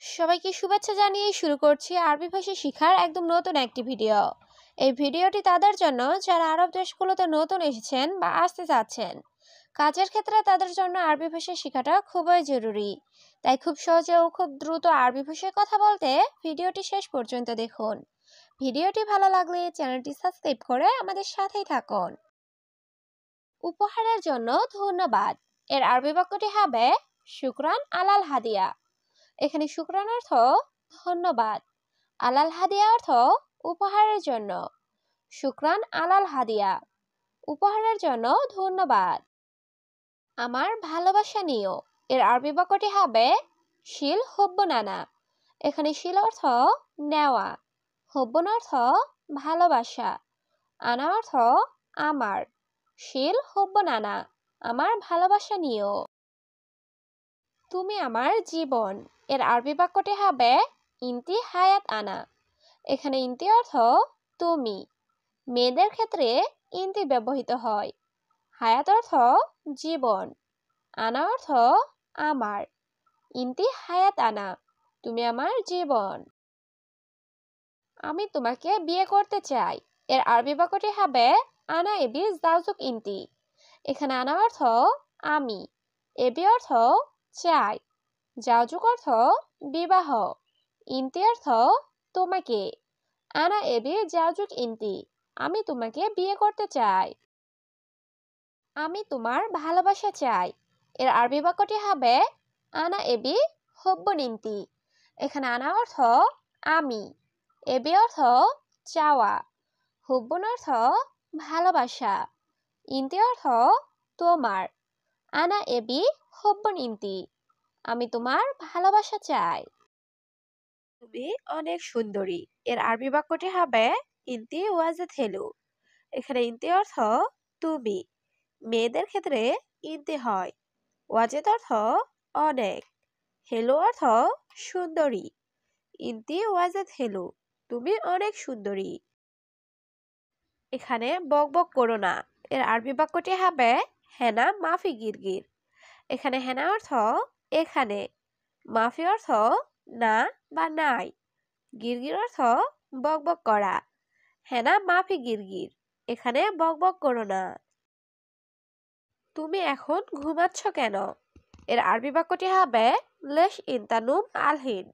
সবাইকে শুভেচ্ছা জানিয়ে শুরু করছি আরবি ভাষা শেখার একদম নতুন একটি ভিডিও। এই ভিডিওটি তাদের জন্য যারা আরব দেশগুলোতে নতুন এসেছেন বা আসতে চাচ্ছেন। কাজের ক্ষেত্রে তাদের জন্য আরবি ভাষা শেখাটা খুবই জরুরি। তাই খুব সহজে ও খুব দ্রুত আরবি ভাষায় কথা বলতে ভিডিওটি শেষ পর্যন্ত দেখুন। ভিডিওটি ভালো লাগলে চ্যানেলটি সাবস্ক্রাইব করে আমাদের সাথেই থাকুন। উপহারের জন্য ধন্যবাদ এর আরবি বাক্যটি হবে শুকরান আলাল হাদিয়া। এখানে শুকরান অর্থ ধন্যবাদ, আলাল হাদিয়া অর্থ উপহারের জন্য। শুকরান আলাল হাদিয়া উপহারের জন্য ধন্যবাদ। আমার ভালোবাসা নিও এর আরবি বাক্যটি হবে শিল হব্বনানা। এখানে শিল অর্থ নেওয়া, হব্বন অর্থ ভালোবাসা, আনা অর্থ আমার। শিল হব্বনানা আমার ভালোবাসা নিও। তুমি আমার জীবন এর আরবি বাক্যটি হবে ইনতি হায়াত আনা। এখানে ইনতি অর্থ তুমি, মেয়েদের ক্ষেত্রে ইনতি ব্যবহৃত হয়। হায়াত অর্থ জীবন, আনা অর্থ আমার। ইনতি হায়াত আনা তুমি আমার জীবন। আমি তোমাকে বিয়ে করতে চাই এর আরবি বাক্যটি হবে আনা এবি জাউজুক ইনতি। এখানে আনা অর্থ আমি, এবি অর্থ চাই, জাউজুক অর্থ বিবাহ, ইনতি অর্থ তোমাকে। আনা এবি জাউজুক ইনতি আমি তোমাকে বিয়ে করতে চাই। আমি তোমার ভালোবাসা চাই এর আরবি বাক্যটি হবে আনা এবি হব্বন ইনতি। এখানে আনা অর্থ আমি, এবি অর্থ চাওয়া, হব্বন অর্থ ভালোবাসা, ইনতি অর্থ তোমার। আনা এবি হব্বন ইনতি আমি তোমার ভালোবাসা চাই। তুমি অনেক সুন্দরী এর আরবি বাক্যটি হবে ইনতি ওয়াজেদ হেলু। এখানে ইনতি অর্থ তুমি, মেয়েদের ক্ষেত্রে ইনতি হয়। ওয়াজেদ অর্থ অনেক, হেলু অর্থ সুন্দরী। ইনতি ওয়াজেদ হেলু তুমি অনেক সুন্দরী। এখানে বক বক করো না এর আরবি বাক্যটি হবে হেনা মাফি গিরগির। এখানে হেনা অর্থ এখানে, মাফি অর্থ না বা নাই, গিরগির অর্থ বক বক করা। হেনা মাফি গিরগির এখানে বক বক করো না। তুমি এখন ঘুমাচ্ছ কেন এর আরবি বাক্যটি হবে লেশ ইনতানুম আলহিন।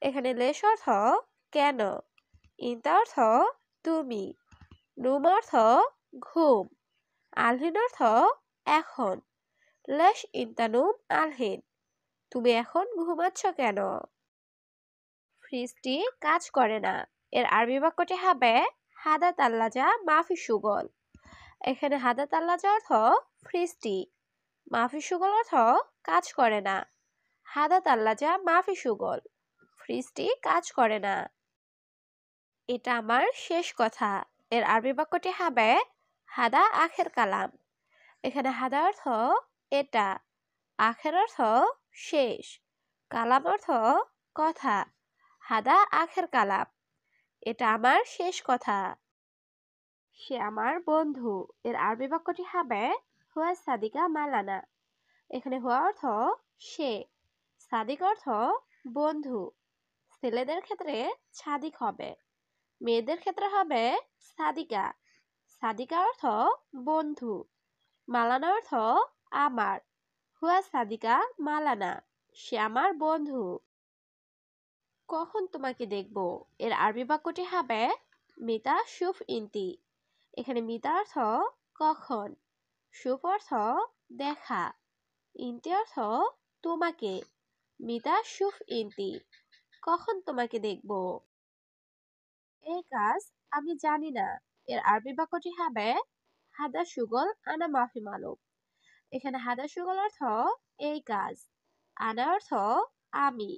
এখানে লেশ অর্থ কেন, ইনতা অর্থ তুমি, নুম অর্থ ঘুম, আলহিন অর্থ এখন। লেশ ইনতানুম আলহিন তুমি এখন ঘুমাচ্ছ কেন। ফ্রিজটি কাজ করে না এর আরবি বাক্যটি হবে হাদা তাল্লাজা মাফি সুগল। এখানে হাদা তাল্লাজা অর্থ ফ্রিজটি, মাফি সুগল অর্থ কাজ করে না। হাদা তাল্লাজা মাফি সুগল ফ্রিজটি কাজ করে না। এটা আমার শেষ কথা এর আরবি বাক্যটি হবে হাদা আখের কালাম। এখানে হাদা অর্থ এটা, আখের অর্থ শেষ, কালাম অর্থ কথা। হাদা আখের কালাম এটা আমার শেষ কথা। সে আমার বন্ধু এর আরবি বাক্যটি হবে হুয়া সাদিকা মালানা। এখানে হুয়া অর্থ সে, সাদিক অর্থ বন্ধু। ছেলেদের ক্ষেত্রে সাদিক হবে, মেয়েদের ক্ষেত্রে হবে সাদিকা। সাদিকা অর্থ বন্ধু, মালানা অর্থ আমার। হুয়া সাদিকা মালানা সে আমার বন্ধু। কখন তোমাকে দেখব এর আরবি বাক্যটি হবে মিতা শুফ ইনতি। এখানে মিতা অর্থ কখন, শুফ অর্থ দেখা, ইনতি অর্থ তোমাকে। মিতা শুফ ইনতি কখন তোমাকে দেখব। এই কাজ আমি জানি না এর আরবি বাক্যটি হবে হাদা সুগল আনা মাফি মালুম। এখানে হাদা সুগল অর্থ এই কাজ, আনা অর্থ আমি,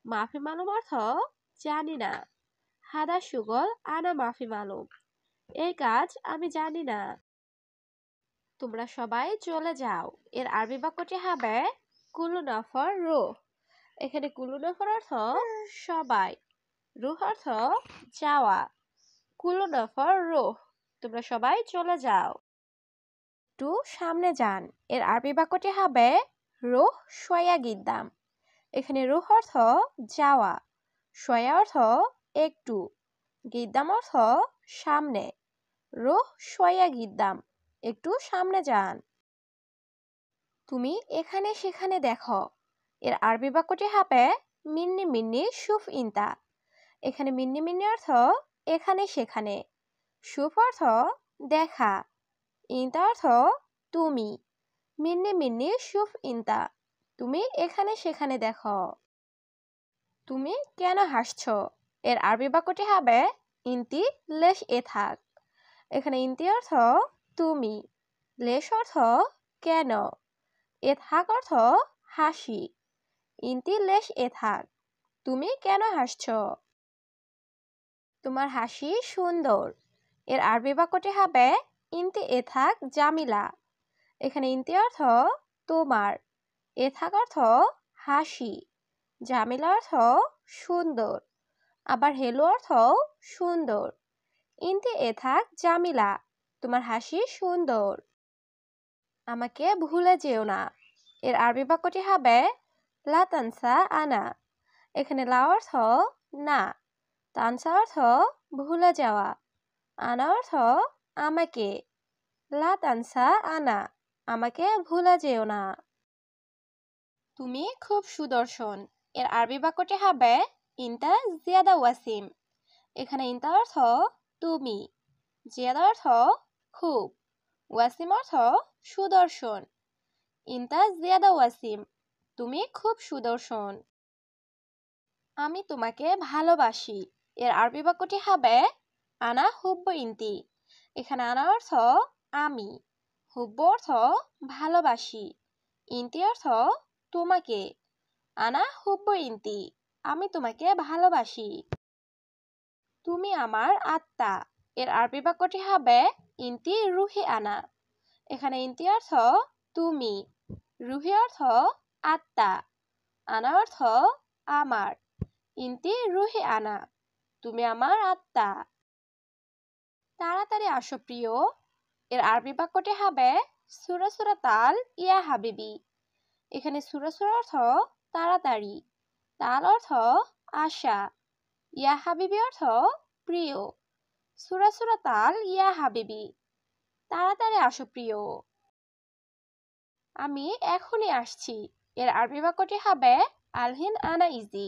মাফি মালুম অর্থ জানি না। হাদা সুগল আনা মাফি মালুম এই কাজ আমি জানি না। তোমরা সবাই চলে যাও এর আরবি বাক্যটি হবে কুলু নফর রুহ। এখানে কুলু নফর অর্থ সবাই, রুহ অর্থ যাওয়া। কুলু নফর রুহ তোমরা সবাই চলে যাও। একটু সামনে যান এর আরবি বাক্যটি হবে রুহ শোয়া গিদ্দাম। এখানে রুহ অর্থ যাওয়া, শয়া অর্থ একটু, গিদ্দাম অর্থ সামনে। রুহ শয়া গিদ্দাম, একটু সামনে যান। তুমি এখানে সেখানে দেখো। এর আরবি বাক্যটি হবে মিন্নি মিন্নি শুফ ইনতা। এখানে মিন্নি মিন্নি অর্থ এখানে সেখানে, শুফ অর্থ দেখা, ইনতা অর্থ তুমি। মিন্নি মিন্নি শুফ ইনতা, তুমি এখানে সেখানে দেখো। তুমি কেন হাসছো? এর আরবি বাক্যটি হবে ইনতি লেশ এ থাক। এখানে ইনতি অর্থ তুমি, লেশ অর্থ কেন, এ থাক অর্থ হাসি। ইনতি লেশ এ থাক, তুমি কেন হাসছো? তোমার হাসি সুন্দর। এর আরবি বাক্যটি হবে ইনতি এ থাক জামিলা। এখানে ইনতি অর্থ তোমার, এ থাক অর্থ হাসি, জামিলা অর্থ সুন্দর, আবার হেলো অর্থ সুন্দর। ইনতি এ থাক জামিলা, তোমার হাসি সুন্দর। আমাকে ভুলে যেও না। এর আরবি বাক্যটি হবে লা তানসা আনা। এখানে লা অর্থ না, তানসা অর্থ ভুলে যাওয়া, আনা অর্থ আমাকে। লা তানসা আনা, আমাকে ভুলে যেও না। তুমি খুব সুদর্শন। এর আরবি বাক্যটি হবে ইনতা জিয়াদা ওয়াসিম। এখানে ইনতা অর্থ তুমি, জিয়াদা অর্থ খুব, ওয়াসিম অর্থ সুদর্শন। ইনতা জিয়াদা ওয়াসিম, তুমি খুব সুদর্শন। আমি তোমাকে ভালোবাসি। এর আরবি বাক্যটি হবে আনা হুব্ব ইনতি। এখানে আনা অর্থ আমি, হুব্ব অর্থ ভালোবাসি, ইনতি অর্থ তোমাকে। আনা হুব্ব ইনতি, আমি তোমাকে ভালোবাসি। তুমি আমার আত্মা। এর আরবি বাক্যটি হবে ইনতি রুহি আনা। এখানে ইনতি অর্থ তুমি, রুহি অর্থ আত্মা, আনা অর্থ আমার। ইনতি রুহি আনা, তুমি আমার আত্মা। তাড়াতাড়ি আসো প্রিয়। এর আরবি বাক্যটি হবে সুরা সুরা তাল ইয়া হাবিবি। এখানে সুরা সুরা অর্থ তাড়াতাড়ি, তাল অর্থ আশা, ইয়া হাবিবি অর্থ প্রিয়। সুরা সুরা তাল ইয়া হাবিবি, তাড়াতাড়ি আসো প্রিয়। আমি এখনই আসছি। এর আরবি বাক্যটি হবে আলহিন আনা ইজি।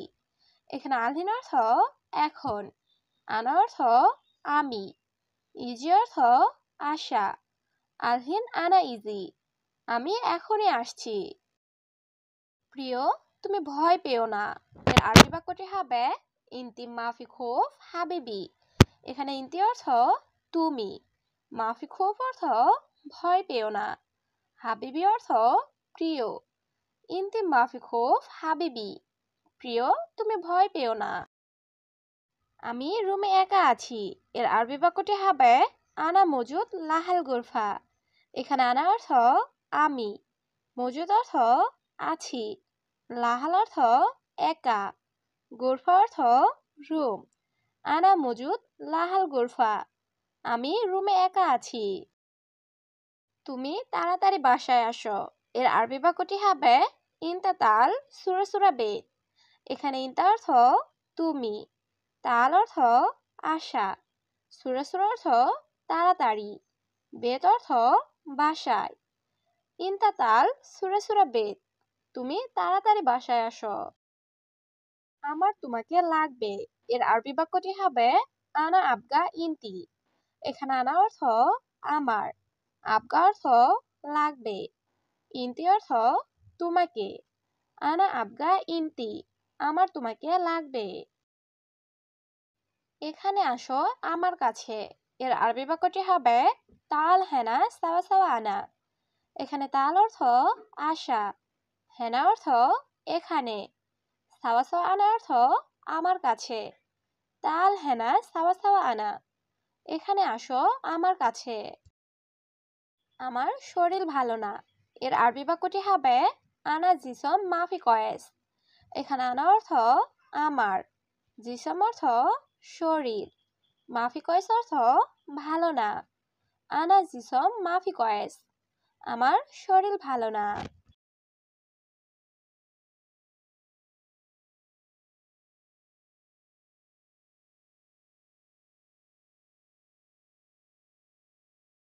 এখানে আলহিন অর্থ এখন, আনা অর্থ আমি, ইজি অর্থ আশা। আলহিন আনা ইজি, আমি এখনই আসছি। প্রিয়, তুমি ভয় পেও না। এর আরবি বাক্যটি হবে ইনতি মাফি খোফ হাবিবি। এখানে ইনতি অর্থ তুমি, মাফি খোফ অর্থ ভয় পেও না, হাবিবি অর্থ প্রিয়। ইনতি মাফি খোফ হাবিবি, প্রিয় তুমি ভয় পেও না। আমি রুমে একা আছি। এর আরবি বাক্যটি হবে আনা মজুদ লাহাল গুরফা। এখানে আনা অর্থ আমি, মজুদ অর্থ আছি, লাহাল অর্থ একা, গুরফা অর্থ রুম। আনা মজুদ লাহাল গুরফা, আমি রুমে একা আছি। তুমি তাড়াতাড়ি বাসায় আসো। এর আরবি বাক্যটি হবে ইনতা তাল সুরা সুরা বেত। এখানে ইনতা অর্থ তুমি, তাল অর্থ আশা, সুরা সুরা অর্থ তাড়াতাড়ি, বেত অর্থ বাসায়। ইনতা তাল সুরা সুরা বেত, তুমি তাড়াতাড়ি বাসায় আসো। আমার তোমাকে লাগবে। এর আরবি বাক্যটি হবে আনা আবগা ইনতি। এখানে আনা অর্থ আমার, আবগা অর্থ লাগবে, ইনতি অর্থ তোমাকে। আনা আবগা ইনতি, আমার তোমাকে লাগবে। এখানে আসো আমার কাছে। এর আরবি বাক্যটি হবে তাল হেনা সাওয়া সাওয়া আনা। এখানে তাল অর্থ আশা, হেনা অর্থ এখানে, সাওয়া সাওয়া আনা অর্থ আমার কাছে। তাল হেনা সাওয়া সাওয়া আনা, এখানে আসো আমার কাছে। আমার শরীর ভালো না। এর আরবি বাক্যটি হবে আনা জিসম মাফি কয়েস। এখানে আনা অর্থ আমার, জিসম অর্থ শরীর, মাফি কয়েস অর্থ ভালো না। আনা জিসম মাফি কয়েস, আমার শরীর ভালো না।